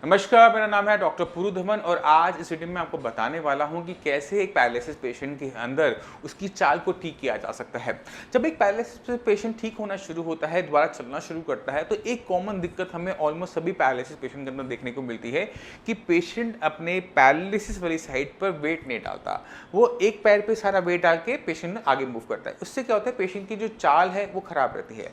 नमस्कार, मेरा नाम है डॉक्टर पुरु धमन और आज इस वीडियो में आपको बताने वाला हूं कि कैसे एक पैरालिसिस पेशेंट के अंदर उसकी चाल को ठीक किया जा सकता है। जब एक पैरालिसिस पेशेंट ठीक होना शुरू होता है, दोबारा चलना शुरू करता है, तो एक कॉमन दिक्कत हमें ऑलमोस्ट सभी पैरालिसिस पेशेंट के अंदर देखने को मिलती है कि पेशेंट अपने पैरालिसिस वाली साइड पर वेट नहीं डालता। वो एक पैर पर सारा वेट डाल के पेशेंट आगे मूव करता है। उससे क्या होता है, पेशेंट की जो चाल है वो खराब रहती है।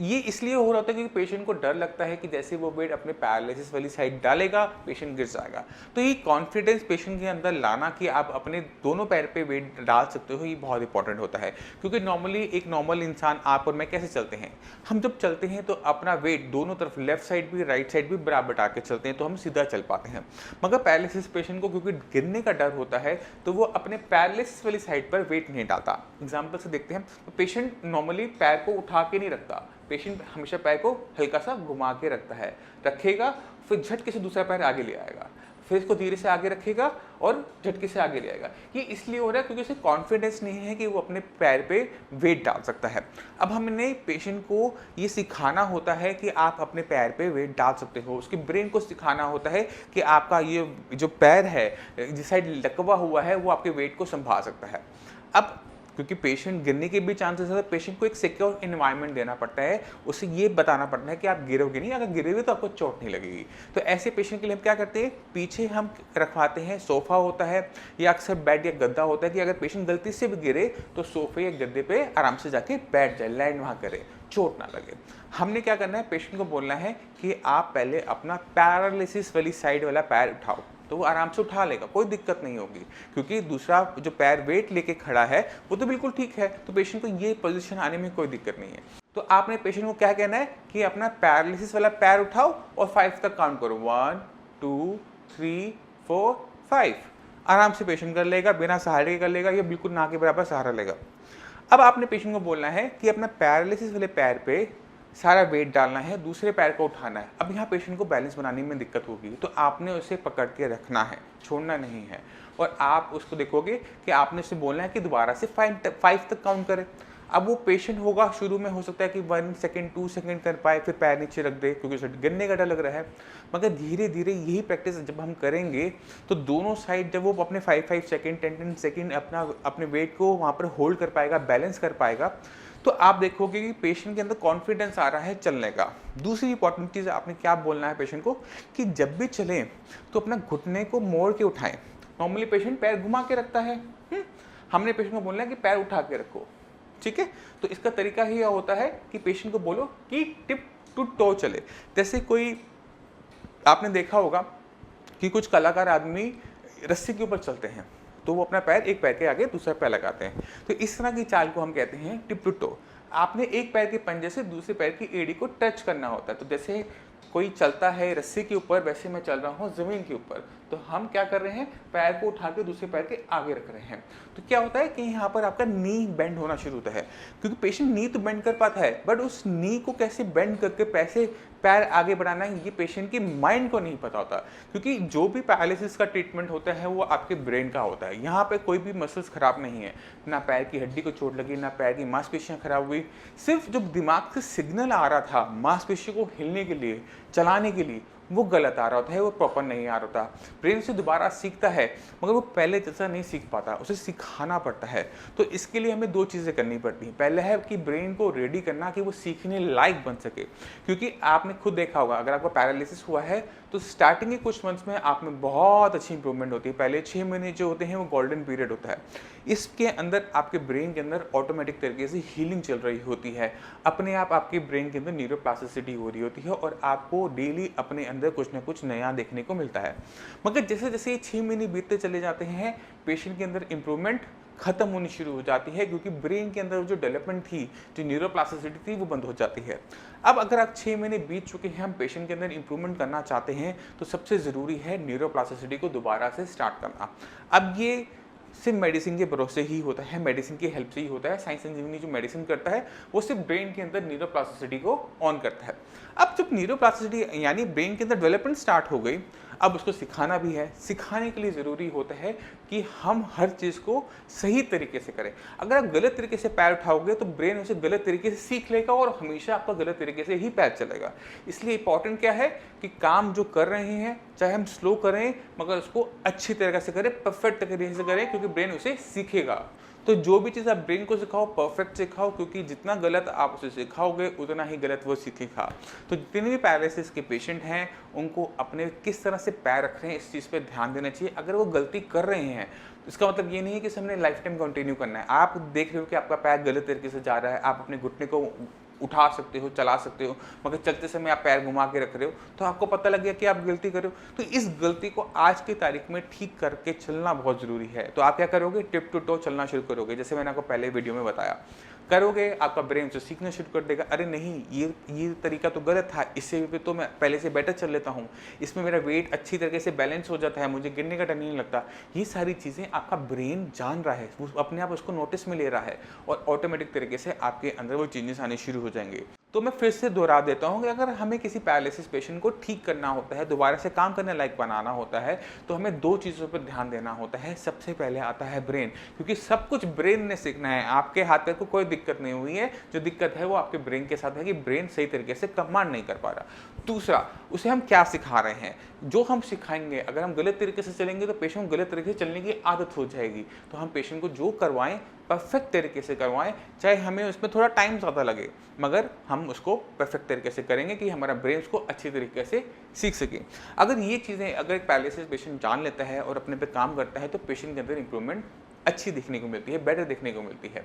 ये इसलिए हो रहा होता है क्योंकि पेशेंट को डर लगता है कि जैसे वो वेट अपने पैरालिसिस वाली साइड डालेगा, पेशेंट गिर जाएगा। तो ये कॉन्फिडेंस पेशेंट के अंदर लाना कि आप अपने दोनों पैर पे वेट डाल सकते हो, ये बहुत इंपॉर्टेंट होता है। क्योंकि नॉर्मली एक नॉर्मल इंसान, आप और मैं कैसे चलते हैं, हम जब चलते हैं तो अपना वेट दोनों तरफ, लेफ्ट साइड भी राइट साइड भी बराबर डाल के चलते हैं, तो हम सीधा चल पाते हैं। मगर पैरालिसिस पेशेंट को क्योंकि गिरने का डर होता है, तो वो अपने पैरालिसिस वाली साइड पर वेट नहीं डालता। एग्जाम्पल से देखते हैं, तो पेशेंट नॉर्मली पैर को उठा के नहीं रखता, पेशेंट हमेशा पैर को हल्का सा घुमा के रखता है, रखेगा, फिर झटके से दूसरा पैर आगे ले आएगा, फिर इसको धीरे से आगे रखेगा और झटके से आगे ले आएगा। ये इसलिए हो रहा है क्योंकि उसे कॉन्फिडेंस नहीं है कि वो अपने पैर पे वेट डाल सकता है। अब हमने पेशेंट को ये सिखाना होता है कि आप अपने पैर पे वेट डाल सकते हो। उसके ब्रेन को सिखाना होता है कि आपका ये जो पैर है, जिस साइड लकवा हुआ है, वो आपके वेट को संभाल सकता है। अब क्योंकि पेशेंट गिरने के भी चांसेस है, तो पेशेंट को एक सिक्योर एनवायरनमेंट देना पड़ता है। उसे ये बताना पड़ता है कि आप गिरोगे नहीं, अगर गिरोगे तो आपको चोट नहीं लगेगी। तो ऐसे पेशेंट के लिए हम क्या करते हैं, पीछे हम रखवाते हैं, सोफा होता है या अक्सर बेड या गद्दा होता है कि अगर पेशेंट गलती से भी गिरे तो सोफे या गद्दे पे आराम से जाके बैठ जाए, लैंड वहाँ करे, चोट ना लगे। हमने क्या करना है, पेशेंट को बोलना है कि आप पहले अपना पैरालिसिस वाली साइड वाला पैर उठाओ, तो वो आराम से उठा लेगा, कोई दिक्कत नहीं होगी। क्योंकि दूसरा जो पैर वेट लेके खड़ा है वो तो बिल्कुल ठीक है, तो पेशेंट को ये पोजीशन आने में कोई दिक्कत नहीं है। तो आपने पेशेंट को क्या कहना है कि अपना पैरालिसिस वाला पैर उठाओ और 5 तक काउंट करो, 1 2 3 4 5। आराम से पेशेंट कर लेगा, बिना सहारे के कर लेगा, या बिल्कुल ना के बराबर सहारा लेगा। अब आपने पेशेंट को बोलना है कि अपना पैरालिसिस वाले पैर पे सारा वेट डालना है, दूसरे पैर को उठाना है। अब यहाँ पेशेंट को बैलेंस बनाने में दिक्कत होगी, तो आपने उसे पकड़ के रखना है, छोड़ना नहीं है। और आप उसको देखोगे कि आपने उसे बोलना है कि दोबारा से 5 तक काउंट करे। अब वो पेशेंट होगा, शुरू में हो सकता है कि 1 सेकेंड 2 सेकेंड कर पाए, फिर पैर नीचे रख दे क्योंकि उसे गिरने का डर लग रहा है। मगर धीरे धीरे यही प्रैक्टिस जब हम करेंगे तो दोनों साइड जब वो अपने 5 सेकेंड 10 सेकेंड अपने वेट को वहाँ पर होल्ड कर पाएगा, बैलेंस कर पाएगा, तो आप देखोगे कि पेशेंट के अंदर कॉन्फिडेंस आ रहा है चलने का। दूसरी इंपॉर्टेंट चीज़ आपने क्या बोलना है पेशेंट को कि जब भी चलें तो अपना घुटने को मोड़ के उठाएं। नॉर्मली पेशेंट पैर घुमा के रखता है, हमने पेशेंट को बोलना है कि पैर उठा के रखो, ठीक है। तो इसका तरीका ही यह होता है कि पेशेंट को बोलो कि टिप टू टो चले। जैसे कोई आपने देखा होगा कि कुछ कलाकार आदमी रस्सी के ऊपर चलते हैं, तो वो अपना पैर एक पैर के आगे दूसरा पैर लगाते हैं। तो इस तरह की चाल को हम कहते हैं टिप टू टो। आपने एक पैर के पंजे से दूसरे पैर की एड़ी को टच करना होता है। तो जैसे कोई चलता है रस्सी के ऊपर, वैसे मैं चल रहा हूँ ज़मीन के ऊपर, तो हम क्या कर रहे हैं, पैर को उठा के दूसरे पैर के आगे रख रहे हैं। तो क्या होता है कि यहाँ पर आपका नी बेंड होना शुरू होता है, क्योंकि पेशेंट नी तो बेंड कर पाता है, बट उस नी को कैसे बेंड करके पैर आगे बढ़ाना है, ये पेशेंट की माइंड को नहीं पता होता। क्योंकि जो भी पैरालिसिस का ट्रीटमेंट होता है वो आपके ब्रेन का होता है। यहाँ पे कोई भी मसल्स खराब नहीं है, ना पैर की हड्डी को चोट लगी, ना पैर की मांसपेशियाँ खराब हुई। सिर्फ जो दिमाग से सिग्नल आ रहा था मांसपेशियों को हिलने के लिए, चलाने के लिए, वो गलत आ रहा होता है, वो प्रॉपर नहीं आ रहा होता। ब्रेन से दोबारा सीखता है, मगर वो पहले जैसा नहीं सीख पाता, उसे सिखाना पड़ता है। तो इसके लिए हमें 2 चीज़ें करनी पड़ती हैं। पहले है कि ब्रेन को रेडी करना कि वो सीखने लायक बन सके। क्योंकि आपने खुद देखा होगा, अगर आपको पैरालिसिस हुआ है तो स्टार्टिंग के कुछ मंथ्स में आप में बहुत अच्छी इंप्रूवमेंट होती है। पहले 6 महीने जो होते हैं वो गोल्डन पीरियड होता है। इसके अंदर आपके ब्रेन के अंदर ऑटोमेटिक तरीके से हीलिंग चल रही होती है, अपने आप आपके ब्रेन के अंदर न्यूरोप्लास्टिसिटी हो रही होती है और आपको डेली अपने अंदर कुछ ना कुछ नया देखने को मिलता है। मगर जैसे जैसे ये 6 महीने बीतते चले जाते हैं, पेशेंट के अंदर इंप्रूवमेंट खत्म होनी शुरू हो जाती है, क्योंकि ब्रेन के अंदर जो डेवलपमेंट थी, जो न्यूरोप्लास्टिसिटी थी, वो बंद हो जाती है। अब अगर आप 6 महीने बीत चुके हैं, हम पेशेंट के अंदर इंप्रूवमेंट करना चाहते हैं, तो सबसे ज़रूरी है न्यूरोप्लास्टिसिटी को दोबारा से स्टार्ट करना। अब ये सिर्फ मेडिसिन के भरोसे ही होता है, मेडिसिन की हेल्प से ही होता है। साइंस इंजीनियरिंग जो मेडिसिन करता है वो सिर्फ ब्रेन के अंदर न्यूरोप्लास्टिसिटी को ऑन करता है। अब जब न्यूरोप्लास्टिसिटी यानी ब्रेन के अंदर डेवलपमेंट स्टार्ट हो गई, अब उसको सिखाना भी है। सिखाने के लिए ज़रूरी होता है कि हम हर चीज़ को सही तरीके से करें। अगर आप गलत तरीके से पैर उठाओगे तो ब्रेन उसे गलत तरीके से सीख लेगा और हमेशा आपका गलत तरीके से ही पैर चलेगा। इसलिए इंपॉर्टेंट क्या है कि काम जो कर रहे हैं चाहे हम स्लो करें मगर उसको अच्छी तरीके से करें, परफेक्ट तरीके से करें, क्योंकि ब्रेन उसे सीखेगा। तो जो भी चीज़ आप ब्रेन को सिखाओ परफेक्ट सिखाओ, क्योंकि जितना गलत आप उसे सिखाओगे उतना ही गलत वो सीखेगा। तो जितने भी पैरालिसिस के पेशेंट हैं उनको अपने किस तरह से पैर रख रहे हैं इस चीज़ पे ध्यान देना चाहिए। अगर वो गलती कर रहे हैं तो इसका मतलब ये नहीं है कि हमने लाइफ टाइम कंटिन्यू करना है। आप देख रहे हो कि आपका पैर गलत तरीके से जा रहा है, आप अपने घुटने को उठा सकते हो, चला सकते हो, मगर चलते समय आप पैर घुमा के रख रहे हो तो आपको पता लग गया कि आप गलती कर रहे हो। तो इस गलती को आज की तारीख में ठीक करके चलना बहुत ज़रूरी है। तो आप क्या करोगे, टिप टू टो चलना शुरू करोगे। जैसे मैंने आपको पहले वीडियो में बताया, करोगे आपका ब्रेन से सीखना शुरू कर देगा। अरे नहीं, ये तरीका तो गलत था, इससे भी तो मैं पहले से बेटर चल लेता हूँ, इसमें मेरा वेट अच्छी तरीके से बैलेंस हो जाता है, मुझे गिरने का डर नहीं लगता। ये सारी चीज़ें आपका ब्रेन जान रहा है, वो अपने आप उसको नोटिस में ले रहा है और ऑटोमेटिक तरीके से आपके अंदर वो चेंजेस आने शुरू हो जाएंगे। तो मैं फिर से दोहरा देता हूँ कि अगर हमें किसी पैरालिसिस पेशेंट को ठीक करना होता है, दोबारा से काम करने लायक बनाना होता है, तो हमें 2 चीज़ों पर ध्यान देना होता है। सबसे पहले आता है ब्रेन, क्योंकि सब कुछ ब्रेन ने सीखना है। आपके हाथ पैर को कोई दिक्कत नहीं हुई है, जो दिक्कत है वो आपके ब्रेन के साथ है कि ब्रेन सही तरीके से कमांड नहीं कर पा रहा। दूसरा, उसे हम क्या सिखा रहे हैं। जो हम सिखाएंगे, अगर हम गलत तरीके से चलेंगे तो पेशेंट को गलत तरीके से चलने की आदत हो जाएगी। तो हम पेशेंट को जो करवाएं परफेक्ट तरीके से करवाएं, चाहे हमें उसमें थोड़ा टाइम ज़्यादा लगे, मगर हम उसको परफेक्ट तरीके से करेंगे कि हमारा ब्रेन उसको अच्छी तरीके से सीख सके। अगर ये चीज़ें अगर एक पैरालिसिस पेशेंट जान लेता है और अपने पे काम करता है तो पेशेंट के अंदर इंप्रूवमेंट अच्छी देखने को मिलती है, बेटर देखने को मिलती है।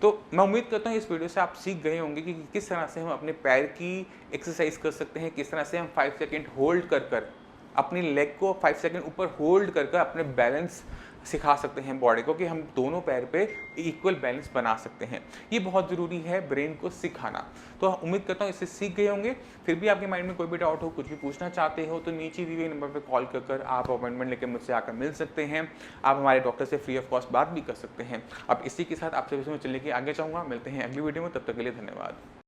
तो मैं उम्मीद करता हूँ इस वीडियो से आप सीख गए होंगे कि किस तरह से हम अपने पैर की एक्सरसाइज कर सकते हैं, किस तरह से हम 5 सेकेंड होल्ड कर अपनी लेग को 5 सेकेंड ऊपर होल्ड कर अपने बैलेंस सिखा सकते हैं बॉडी को, कि हम दोनों पैर पे इक्वल बैलेंस बना सकते हैं। ये बहुत ज़रूरी है ब्रेन को सिखाना। तो उम्मीद करता हूँ इससे सीख गए होंगे। फिर भी आपके माइंड में कोई भी डाउट हो, कुछ भी पूछना चाहते हो, तो नीचे दिए गए नंबर पे कॉल कर आप अपॉइंटमेंट लेकर मुझसे आकर मिल सकते हैं। आप हमारे डॉक्टर से फ्री ऑफ कॉस्ट बात भी कर सकते हैं। अब इसी के साथ आपसे चलने की आगे चाहूँगा। मिलते हैं अगली वीडियो में, तब तक के लिए धन्यवाद।